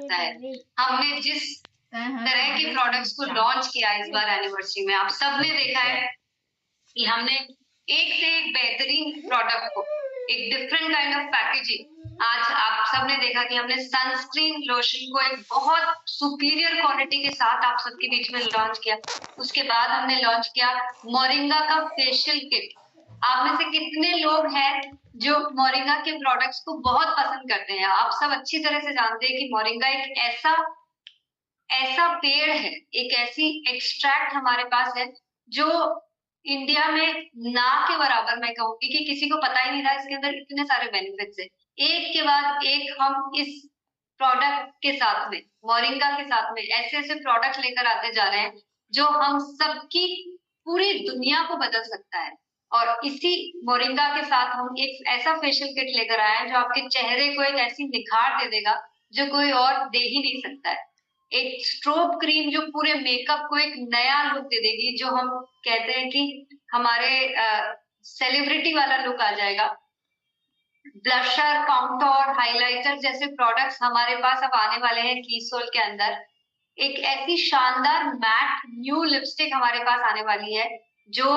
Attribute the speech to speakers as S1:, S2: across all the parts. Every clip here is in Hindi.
S1: सकता है। हमने जिस तरह के प्रोडक्ट्स को लॉन्च किया इस बार एनिवर्सरी में, आप सबने देखा है कि हमने एक से एक बेहतरीन प्रोडक्ट को एक डिफरेंट काइंड ऑफ पैकेजिंग, आज आप सबने देखा कि हमने सनस्क्रीन लोशन को एक बहुत सुपीरियर क्वालिटी के साथ आप सबके बीच में लॉन्च किया। उसके बाद हमने लॉन्च किया मोरिंगा का फेशियल किट। आप में से कितने लोग हैं जो मोरिंगा के प्रोडक्ट्स को बहुत पसंद करते हैं? आप सब अच्छी तरह से जानते हैं कि मोरिंगा एक ऐसा ऐसा पेड़ है, एक ऐसी एक्सट्रैक्ट हमारे पास है जो इंडिया में ना के बराबर मैं कहूँगी कि किसी को पता ही नहीं था इसके अंदर इतने सारे बेनिफिट्स हैं। एक के बाद एक हम इस प्रोडक्ट के साथ में, मोरिंगा के साथ में ऐसे-ऐसे प्रोडक्ट लेकर आते जा रहे हैं जो हम सबकी पूरी दुनिया को बदल सकता है। और इसी मोरिंगा के साथ हम एक ऐसा फेशियल किट लेकर आए हैं जो आपके चेहरे को एक ऐसी निखार दे देगा जो कोई और दे ही नहीं सकता है। एक स्ट्रोब क्रीम जो पूरे मेकअप को एक नया लुक दे देगी, जो हम कहते हैं कि हमारे सेलिब्रिटी वाला लुक आ जाएगा। ब्लशर, कॉन्टोर, हाइलाइटर जैसे प्रोडक्ट्स हमारे पास अब आने वाले हैं कीसोल के अंदर। एक ऐसी शानदार मैट न्यू लिपस्टिक हमारे पास आने वाली है जो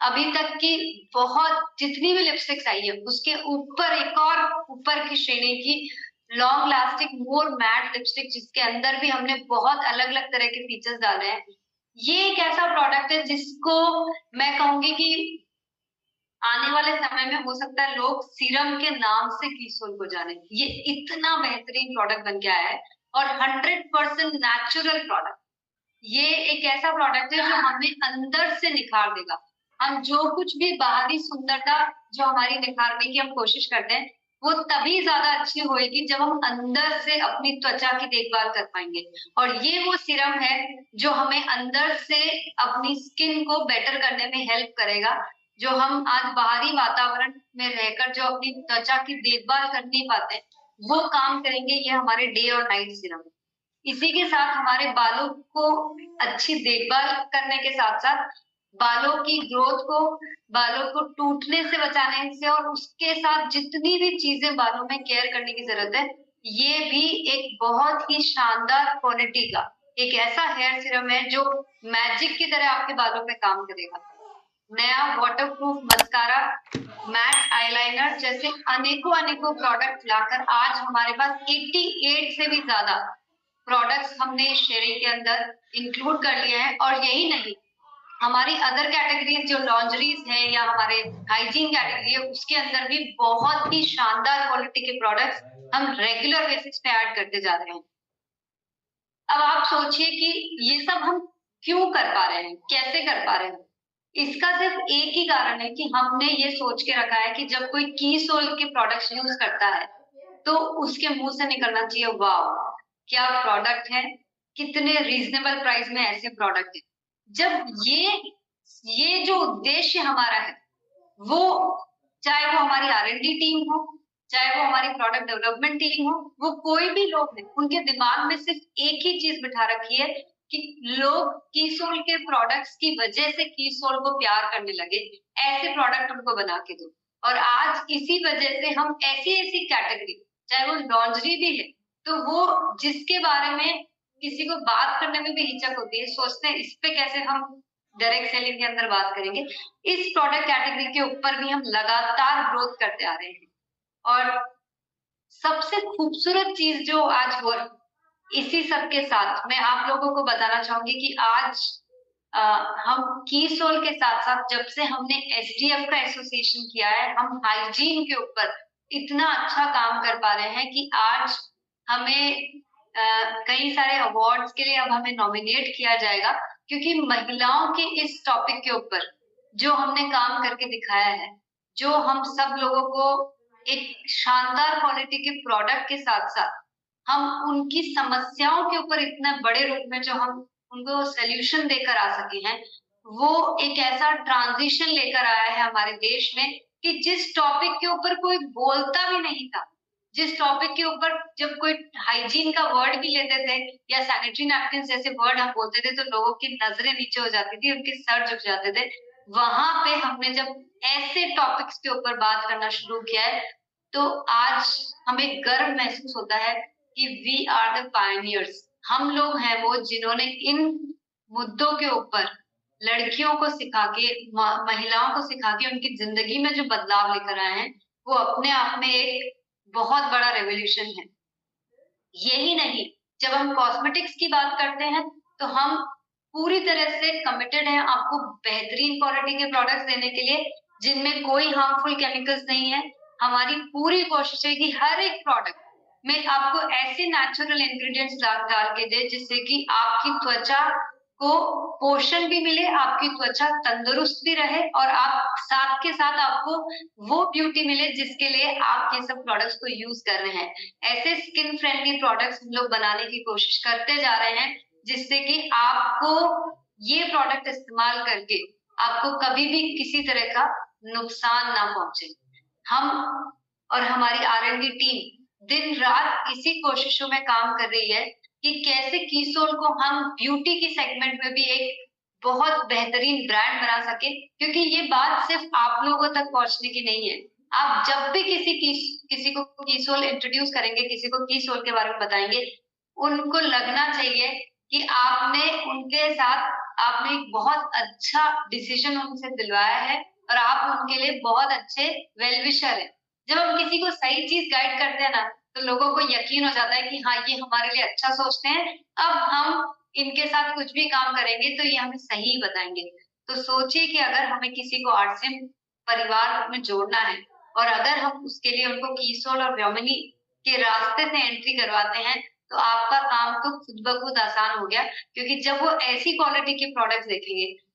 S1: अभी तक की बहुत जितनी भी लिपस्टिक्स आई है उसके ऊपर एक और ऊपर की श्रेणी की लॉन्ग लास्टिंग मोर मैट लिपस्टिक, जिसके अंदर भी हमने बहुत अलग-अलग तरह के फीचर्स डाले हैं। ये एक ऐसा प्रोडक्ट है जिसको मैं कहूँगी कि आने वाले समय में हो सकता है लोग सीरम के नाम से कीसोल को जाने। ये इतना बेहतरीन प्रोडक्ट बन के आया है और 100% नेचुरल प्रोडक्ट। ये एक ऐसा प्रोडक्ट है जो हमें अंदर से निखार देगा। हम जो कुछ भी बाहरी सुंदरता जो हमारी निखारने की हम कोशिश करते हैं, वो तभी ज़्यादा अच्छी होएगी जब हम अंदर से अपनी त्वचा की देखभाल कर पाएँगे। और ये वो सीरम है जो हमें अंदर से अपनी स्किन को बेटर करने में हेल्प करेगा। जो हम आज बाहरी वातावरण में रहकर जो अपनी त्वचा की देखभाल कर नहीं पाते हैं, वो काम करेंगे ये हमारे डे और नाइट सीरम। इसी के साथ हमारे बालों को अच्छी देखभाल करने के साथ-साथ बालों की ग्रोथ को, बालों को टूटने से बचाने से और उसके साथ जितनी भी चीज़ें बालों में केयर करने की ज़रूरत है, ये भी एक बहुत ही शानदार क्वालिटी का एक ऐसा हेयर सीरम है जो मैजिक की तरह आपके बालों पे काम करेगा। नया वाटरप्रूफ मस्कारा, मैट आईलाइनर जैसे अनेकों प्रोडक्ट लाकर आज हमारे पास 88 से भी ज़्यादा प्रोडक्ट्स हमने श्रेणी के अंदर इंक्लूड कर लिए हैं। और यही नहीं, हमारी अदर कैटेगरीज जो लॉन्जरीज है या हमारे हाइजीन कैटेगरी है, उसके अंदर भी बहुत ही शानदार क्वालिटी के प्रोडक्ट्स हम रेगुलर बेसिस पे ऐड करते जा रहे हैं। अब आप सोचिए कि ये सब हम क्यों कर पा रहे हैं, कैसे कर पा रहे हैं? इसका सिर्फ एक ही कारण है कि हमने ये सोच के रखा है कि जब कोई कीसोल के प्रोडक्ट्स यूज करता है, तो उसके मुंह से निकलना चाहिए, वाव! क्या प्रोडक्ट है, कितने रीजनेबल प्राइस में ऐसे प्रोडक्ट है। जब ये जो उद्देश्य हमारा है, वो चाहे वो हमारी R&D टीम हो, चाहे वो हमारी प्रोडक्ट डेवलपमेंट टीम हो, वो कोई भी लोग हैं, उनके दिमाग में सिर्फ एक ही चीज बिठा रखी है कि लोग कीसोल के प्रोडक्ट्स की वजह से कीसोल को प्यार करने लगे, ऐसे प्रोडक्ट उनको बना के दो। और आज इसी वजह से हम ऐसी-ऐसी कैटेगरी, चाहे वो लॉन्जरी भी है, तो वो जिसके बारे में किसी को बात करने में भी हिचक होती है, सोचते हैं इस पे कैसे हम डायरेक्ट सेलिंग के अंदर बात करेंगे। इस प्रोडक्ट कैटेगरी के ऊपर भी हम लगातार ग्रोथ करते आ रहे हैं। और सबसे खूबसूरत चीज जो आज हो इसी सब के साथ मैं आप लोगों को बताना चाहूंगी कि आज हम कीसोल के साथ-साथ जब से हमने एसडीएफ का एसोसिएशन किया है, हम हाइजीन के ऊपर इतना अच्छा काम कर पा रहे हैं कि आज हमें कई सारे अवार्ड्स के लिए अब हमें नॉमिनेट किया जाएगा, क्योंकि महिलाओं के इस टॉपिक के ऊपर जो हमने काम करके दिखाया है, जो हम सब लोगों को एक शानदार क्वालिटी के प्रोडक्ट के साथ-साथ हम उनकी समस्याओं के ऊपर इतने बड़े रूप में जो हम उनको सॉल्यूशन देकर आ सके हैं, वो एक ऐसा ट्रांजिशन लेकर आया है हमारे देश में कि जिस टॉपिक के ऊपर कोई बोलता भी नहीं था, जिस टॉपिक के ऊपर जब कोई हाइजीन का वर्ड भी लेते थे या सैनिटरी नैपकिन जैसे वर्ड हम बोलते थे, तो लोगों की नजरें नीचे हो जाती थी, उनके सर झुक जाते थे। वहां पे हमने जब ऐसे टॉपिक्स के ऊपर बात करना शुरू किया है, तो आज हमें गर्व महसूस होता है कि वी आर द पायनियर्स। हम लोग हैं वो जिन्होंने इन मुद्दों के ऊपर लड़कियों को सिखा के, महिलाओं को सिखा के उनकी जिंदगी में जो बदलाव लेकर आए हैं, वो अपने आप में एक बहुत बड़ा रेवोल्यूशन है। यही नहीं, जब हम कॉस्मेटिक्स की बात करते हैं तो हम पूरी तरह से कमिटेड हैं आपको बेहतरीन क्वालिटी के प्रोडक्ट्स देने के लिए, जिनमें कोई हार्मफुल केमिकल्स नहीं है। हमारी पूरी कोशिश है कि हर एक प्रोडक्ट में आपको ऐसे नेचुरल इंग्रेडिएंट्स डाल के दे जिससे कि आपकी त्वचा को पोषण भी मिले, आपकी त्वचा तंदुरुस्त भी रहे और आप साथ के साथ आपको वो ब्यूटी मिले जिसके लिए आप ये सब प्रोडक्ट्स को यूज कर रहे हैं। ऐसे स्किन फ्रेंडली प्रोडक्ट्स हम लोग बनाने की कोशिश करते जा रहे हैं जिससे कि आपको ये प्रोडक्ट इस्तेमाल करके आपको कभी भी किसी तरह का नुकसान ना पहुंचे। हम और हमारी R&D टीम दिन रात इसी कोशिशों में काम कर रही है कि कैसे कीसोल को हम ब्यूटी की सेगमेंट में भी एक बहुत बेहतरीन ब्रांड बना सके, क्योंकि ये बात सिर्फ आप लोगों तक पहुंचने की नहीं है। आप जब भी किसी को कीसोल इंट्रोड्यूस करेंगे, किसी को कीसोल के बारे में बताएंगे, उनको लगना चाहिए कि आपने एक बहुत अच्छा डिसीजन उनसे दिलवाया है और आप उनके लिए बहुत अच्छे वेल विशर हैं। जब हम किसी को सही चीज गाइड करते हैं ना, तो लोगों को यकीन हो जाता है कि हाँ, ये हमारे लिए अच्छा सोचते हैं, अब हम इनके साथ कुछ भी काम करेंगे तो ये हमें सही बताएंगे। तो सोचिए कि अगर हमें किसी को आरसीएम परिवार में जोड़ना है और अगर हम उसके लिए उनको कीसोल और व्योमिनी के रास्ते से एंट्री करवाते हैं, तो आपका काम तो खुद ब खुद आसान हो गया, क्योंकि जब वो ऐसी क्वालिटी के प्रोडक्ट्स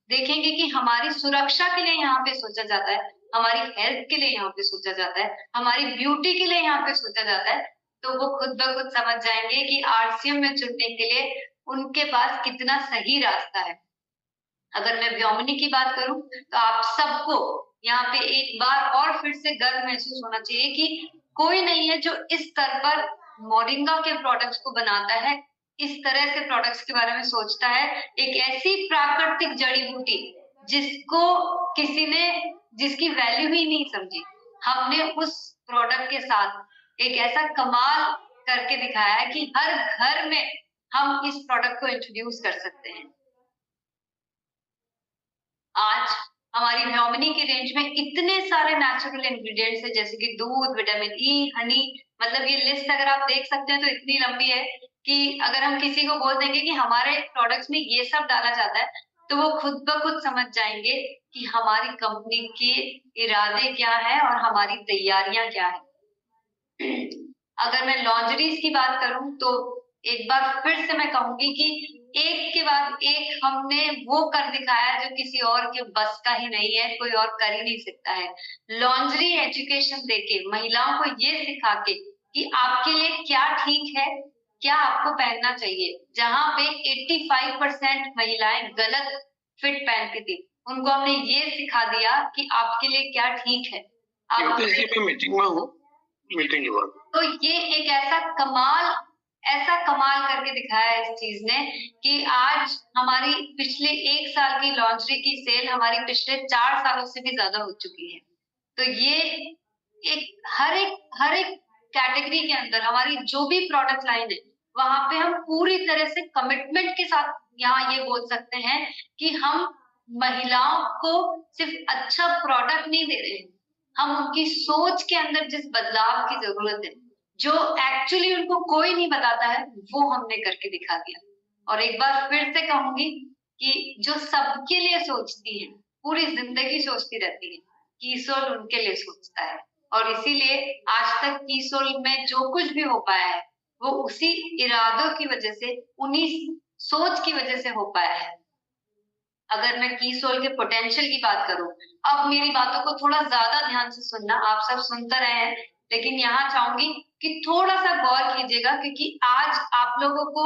S1: देखेंगे कि हमारी सुरक्षा के लिए यहाँ पे सोचा जाता है, हमारी हेल्थ के लिए यहाँ पे सोचा जाता है, हमारी ब्यूटी के लिए यहाँ पे सोचा जाता है, तो वो खुद ब खुद समझ जाएंगे कि आरसीएम में जुड़ने के लिए उनके पास कितना सही रास्ता है। अगर मैं व्योमिनी की बात करूं तो आप सबको यहाँ पे एक बार और फिर से गर्व महसूस होना चाहिए कि कोई नहीं है जो इस स्तर पर मोरिंगा के प्रोडक्ट्स को बनाता है, इस तरह से प्रोडक्ट्स के बारे में सोचता है। एक ऐसी प्राकृतिक जड़ी बूटी जिसकी वैल्यू ही नहीं समझी, हमने उस प्रोडक्ट के साथ एक ऐसा कमाल करके दिखाया है कि हर घर में हम इस प्रोडक्ट को इंट्रोड्यूस कर सकते हैं। आज हमारी व्योमिनी की रेंज में इतने सारे नेचुरल इंग्रेडिएंट्स हैं, जैसे कि दूध, विटामिन ई, हनी, मतलब ये लिस्ट अगर आप देख सकते हैं तो इतनी लंबी है कि अगर हम किसी को बोल देंगे कि हमारे प्रोडक्ट्स में ये सब डाला जाता है, तो वो खुद ब खुद समझ जाएंगे कि हमारी कंपनी के इरादे क्या है और हमारी तैयारियां क्या है। अगर मैं लॉन्जरीज की बात करूं तो एक बार फिर से मैं कहूंगी कि एक के बाद एक हमने वो कर दिखाया जो किसी और के बस का ही नहीं है, कोई और कर ही नहीं सकता है। लॉन्जरी एजुकेशन देके महिलाओं को ये सिखा के कि आपके लिए क्या ठीक है, क्या आपको पहनना चाहिए। जहां पे 85% महिलाएं गलत फिट पहनती थी, उनको हमने ये सिखा दिया कि आपके लिए क्या ठीक है।
S2: मीटिंग में हूँ, मीटिंग के बाद
S1: तो ये एक ऐसा कमाल करके दिखाया है इस चीज ने कि आज हमारी पिछले 1 साल की लॉन्जरी की सेल हमारी पिछले 4 सालों से भी ज्यादा हो चुकी है। तो ये हर एक कैटेगरी के अंदर हमारी जो भी प्रोडक्ट लाइन है, वहां पे हम पूरी तरह से कमिटमेंट के साथ यहाँ ये बोल सकते हैं कि हम महिलाओं को सिर्फ अच्छा प्रोडक्ट नहीं दे रहे हैं, हम उनकी सोच के अंदर जिस बदलाव की जरूरत है, जो एक्चुअली उनको कोई नहीं बताता है, वो हमने करके दिखा दिया। और एक बार फिर से कहूंगी कि जो सबके लिए सोचती है, पूरी जिंदगी सोचती रहती है, कीसोल उनके लिए सोचता है। और इसीलिए आज तक कीसोल में जो कुछ भी हो पाया है, वो उसी इरादों की वजह से, उन्हीं सोच की वजह से हो पाया है। अगर मैं कीसोल के पोटेंशियल की बात करूं, अब मेरी बातों को थोड़ा ज्यादा ध्यान से सुनना, आप सब सुनते रहे हैं, लेकिन यहाँ चाहूंगी कि थोड़ा सा गौर कीजिएगा, क्योंकि आज आप लोगों को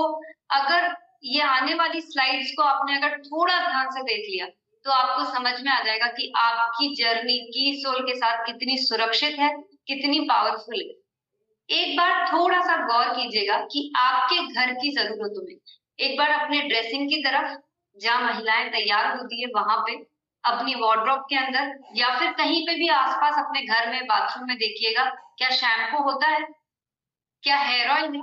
S1: अगर ये आने वाली स्लाइड्स को आपने अगर थोड़ा ध्यान से देख लिया, तो आपको समझ में आ जाएगा कि आपकी जर्नी कीसोल के साथ कितनी सुरक्षित है, कितनी पावरफुल है। एक बार थोड़ा सा गौर कीजिएगा कि आपके घर की जरूरतों में, एक बार अपने ड्रेसिंग की तरफ, जहाँ महिलाएं तैयार होती है वहां पे, अपनी वार्डरोब के अंदर या फिर कहीं पे भी आसपास अपने घर में, बाथरूम में देखिएगा, क्या शैम्पू होता है, क्या हेयर ऑयल है,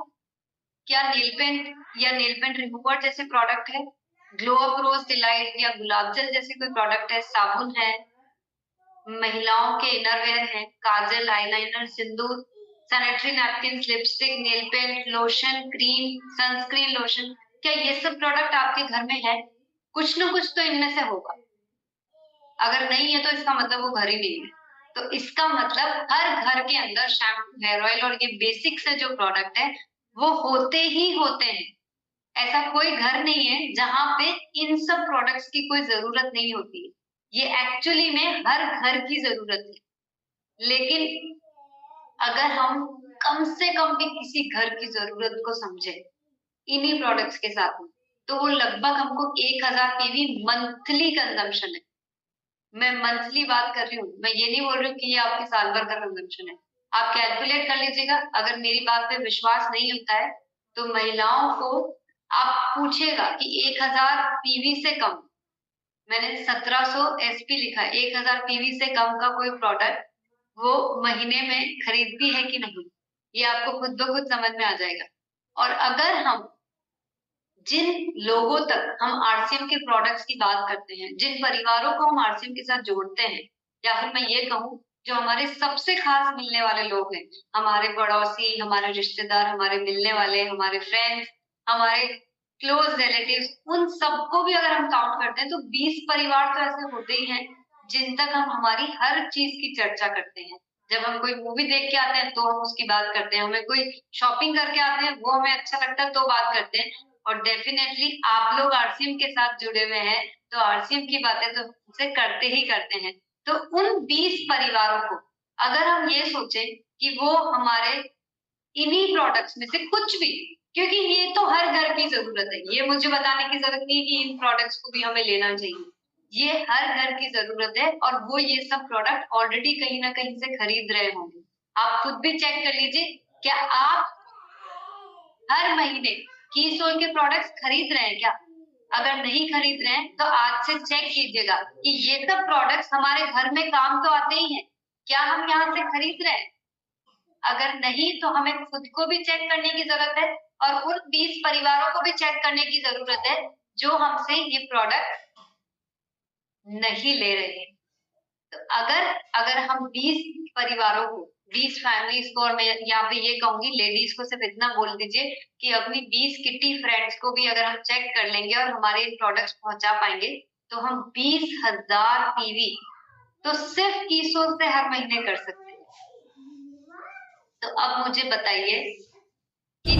S1: क्या नेल पेंट या नेल पेंट रिमूवर जैसे प्रोडक्ट है, ग्लो अप रोज डिलाइट या गुलाब जल जैसे कोई प्रोडक्ट है, साबुन है, महिलाओं के इनरवेयर है, kajal, eyeliner, sindoor, sanitary napkin, lipstick, nail paint, lotion, cream, sunscreen lotion, क्या ये सब प्रोडक्ट आपके घर में है? कुछ ना कुछ तो इनमें से होगा। अगर नहीं है तो इसका मतलब वो घर ही नहीं है। तो इसका मतलब हर घर के अंदर शैम्पू, हेयर ऑयल और ये बेसिक से जो प्रोडक्ट है वो होते ही होते हैं। ऐसा कोई घर नहीं है जहां पे इन सब प्रोडक्ट्स की कोई जरूरत नहीं होती है। ये एक्चुअली में हर घर की जरूरत है। लेकिन अगर हम कम से कम भी किसी घर की जरूरत को समझे इन्हीं प्रोडक्ट्स के साथ में, तो वो लगभग हमको 1000 पीवी मंथली कंजम्पशन है। मैं मंथली बात कर रही हूँ, मैं ये नहीं बोल रही हूँ कि ये आपके साल भर का कंजम्पशन है। आप कैलकुलेट कर लीजिएगा। अगर मेरी बात पे विश्वास नहीं होता है तो महिलाओं को आप पूछेगा कि 1000 पीवी से कम, मैंने 1700 एसपी लिखा है, 1000 पीवी से कम का कोई प्रोडक्ट वो महीने में खरीदती है कि नहीं, ये आपको खुद ब खुद समझ में आ जाएगा। और अगर हम जिन लोगों तक हम आरसीएम के प्रोडक्ट्स की बात करते हैं, जिन परिवारों को हम आरसीएम के साथ जोड़ते हैं, या फिर मैं ये कहूँ जो हमारे सबसे खास मिलने वाले लोग हैं, हमारे पड़ोसी, हमारे रिश्तेदार, हमारे मिलने वाले, हमारे फ्रेंड्स, हमारे क्लोज रिलेटिव्स, उन सबको भी अगर हम काउंट करते हैं तो 20 परिवार तो ऐसे होते ही हैं जिन तक हम हमारी हर चीज की चर्चा करते हैं। जब हम कोई मूवी देख के आते हैं तो हम उसकी बात करते हैं, हमें कोई शॉपिंग करके आते हैं वो हमें अच्छा लगता है तो बात करते हैं। और डेफिनेटली आप लोग आरसीएम के साथ जुड़े हुए हैं तो आरसीएम की बातें तो से करते ही करते हैं। तो उन 20 परिवारों को अगर हम ये सोचें कि वो हमारे इन्हीं प्रोडक्ट्स में से कुछ भी, क्योंकि ये तो हर घर की जरूरत है, ये मुझे बताने की जरूरत नहीं कि इन प्रोडक्ट्स को भी हमें लेना चाहिए, ये हर घर की जरूरत है और वो ये सब प्रोडक्ट ऑलरेडी कहीं ना कहीं से खरीद रहे होंगे। आप खुद भी चेक कर लीजिए, क्या आप हर महीने कीस्टोन के प्रोडक्ट्स खरीद रहे हैं क्या? अगर नहीं खरीद रहे हैं तो आज से चेक कीजिएगा कि ये सब प्रोडक्ट्स हमारे घर में काम तो आते ही हैं, क्या हम यहाँ से खरीद रहे हैं? अगर नहीं तो हमें खुद को भी चेक करने की जरूरत है और उन 20 परिवारों को भी चेक करने की जरूरत है जो हमसे ये प्रोडक्ट नहीं ले रहे हैं। तो अगर हम 20 परिवारों को, 20 फैमिलीज को, और मैं यहाँ पे ये कहूंगी लेडीज को सिर्फ इतना बोल दीजिए कि अपनी 20 किटी फ्रेंड्स को भी अगर हम चेक कर लेंगे और हमारे इन प्रोडक्ट्स पहुंचा पाएंगे तो हम 20,000 पीवी तो सिर्फ कीसोल से हर महीने कर सकते हैं। तो अब मुझे बताइए कि